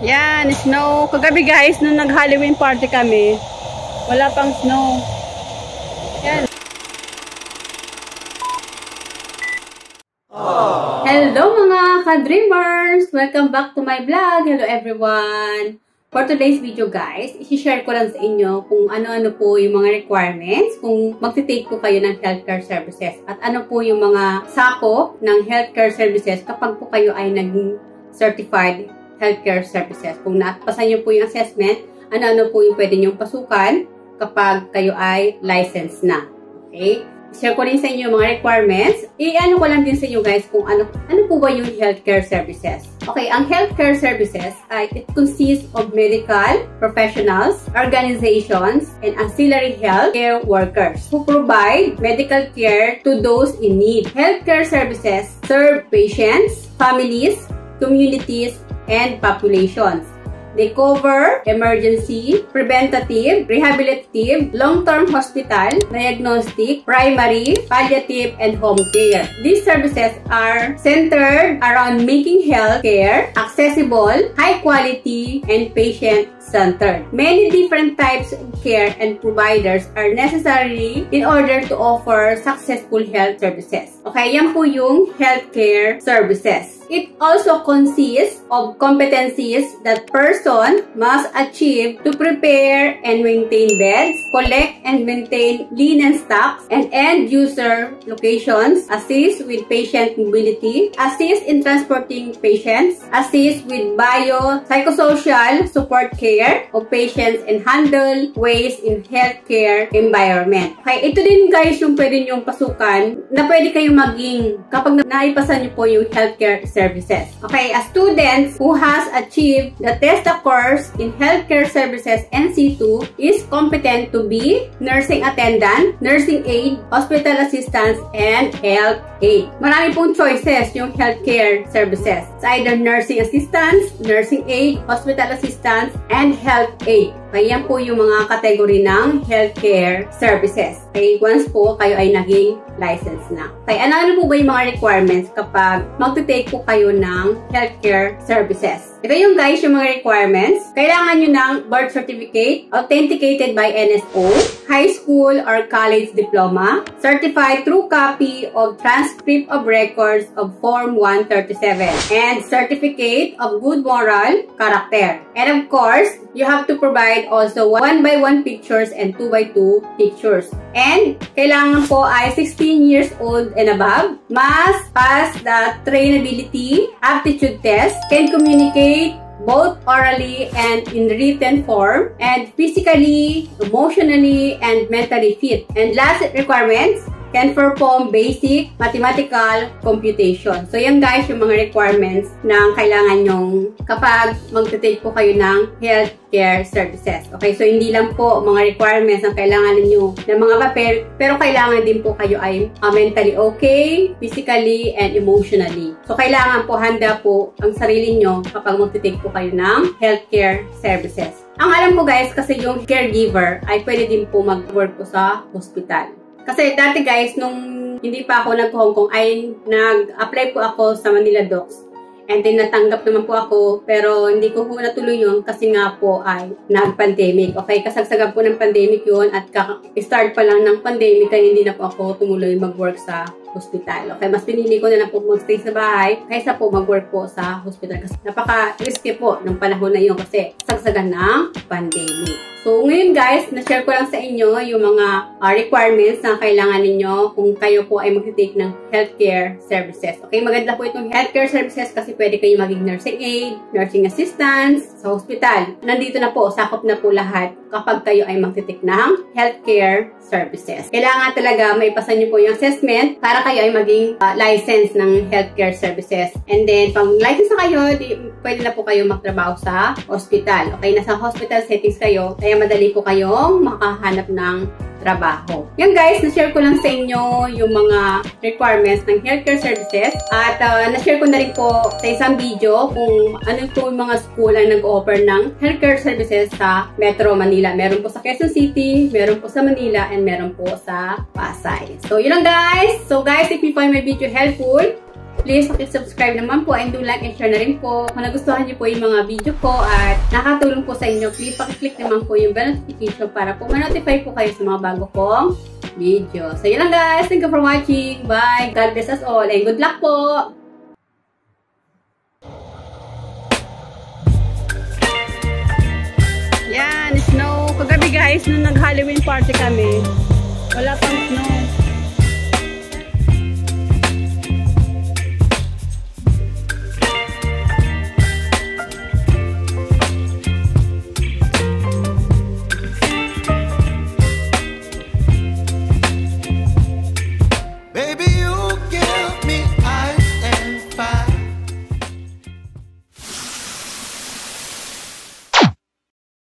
Yan, snow. Kagabi guys, nung nag-Halloween party kami, wala pang snow. Yan. Hello mga ka-dreamers! Welcome back to my vlog. Hello everyone! For today's video guys, isi-share ko lang sa inyo kung ano-ano po yung mga requirements kung magti-take po kayo ng healthcare services at ano po yung mga sakop ng healthcare services kapag po kayo ay naging certified healthcare services. Kung napasan nyo po yung assessment, ano-ano po yung pwede nyong pasukan kapag kayo ay licensed na. Okay? Share ko rin sa inyo yung mga requirements. I-ano ko lang din sa inyo guys kung ano po ba yung healthcare services. Okay, ang healthcare services ay it consists of medical professionals, organizations, and ancillary healthcare workers who provide medical care to those in need. Healthcare services serve patients, families, communities, and populations. They cover emergency, preventative, rehabilitative, long-term hospital, diagnostic, primary, palliative, and home care. These services are centered around making health care accessible, high quality, and patient-centered. Many different types of care and providers are necessary in order to offer successful health services. Okay, yan po yung healthcare services. It also consists of competencies that person must achieve to prepare and maintain beds, collect and maintain linen stocks and end-user locations, assist with patient mobility, assist in transporting patients, assist with bio-psychosocial support care of patients, and handle waste in healthcare environment. Okay, ito din guys yung pwede nyong pasukan na pwede kayong maging kapag naipasan nyo po yung healthcare services. Okay, a student who has achieved the TESDA course in Healthcare Services NC2 is competent to be nursing attendant, nursing aide, hospital assistants, and health aide. Marami pong choices yung healthcare services. It's either nursing assistants, nursing aide, hospital assistants, and health aide. Kaya yan po yung mga kategory ng healthcare services. Okay, once po kayo ay naging license na. Okay, ano po ba yung mga requirements kapag magte-take po kayo ng healthcare services? Ito yung guys, yung mga requirements. Kailangan nyo ng birth certificate, authenticated by NSO, high school or college diploma, certified true copy of transcript of records of Form 137, and certificate of good moral character. And of course, you have to provide also 1x1 pictures and 2x2 pictures. And kailangan po ay 16 years old and above, must pass the trainability aptitude test, can communicate both orally and in written form, and physically, emotionally, and mentally fit. And last requirements, can perform basic mathematical computation. So, yan guys, yung mga requirements na kailangan nyong kapag magte-take po kayo ng healthcare services. Okay, so hindi lang po mga requirements ang kailangan ninyo ng mga papel, pero kailangan din po kayo ay mentally okay, physically, and emotionally. So, kailangan po handa po ang sarili nyo kapag magte-take po kayo ng healthcare services. Ang alam ko guys, kasi yung caregiver ay pwede din po mag-work po sa hospital. Kasi dati guys, nung hindi pa ako nag-Hong Kong, ay nag-apply po ako sa Manila Docs. And then natanggap naman po ako, pero hindi ko po natuloy yun kasi nga po ay nag-pandemic. Okay, kasagsagan po ng pandemic yun at start pa lang ng pandemic kaya hindi na po ako tumuloy mag-work sa hospital. Okay, mas pinili ko na lang po mag-stay sa bahay kaysa po mag-work po sa hospital. Kasi napaka-risky po ng panahon na yun kasi sagsagan ng pandemic. So, ngayon guys, na-share ko lang sa inyo yung mga requirements na kailangan ninyo kung kayo po ay mag-take ng healthcare services. Okay, maganda po itong healthcare services kasi pwede kayo maging nursing aide, nursing assistants sa hospital. Nandito na po, sakop na po lahat kapag kayo ay mag-take ng healthcare services. Kailangan talaga maipasan nyo po yung assessment para kayo ay maging license ng healthcare services. And then, pag license na kayo, pwede na po kayo magtrabaho sa hospital. Okay, nasa hospital settings kayo, kaya madali po kayong makahanap ng trabaho. Yan guys, na-share ko lang sa inyo yung mga requirements ng healthcare services at na-share ko na rin po sa isang video kung ano po yung mga school ang nag-offer ng healthcare services sa Metro Manila. Meron po sa Quezon City, meron po sa Manila, and meron po sa Pasay. So, yun lang guys. So guys, if you find my video helpful, please subscribe naman po and do like and share na rin po. Kung nagustuhan niyo po yung mga video ko at nakatulong po sa inyo, please pakiclick naman po yung bell notification para po ma-notify po kayo sa mga bago kong video. So, yun lang guys. Thank you for watching. Bye. God bless us all and good luck po. Yan, snow. Kagabi guys, nung nag-Halloween party kami,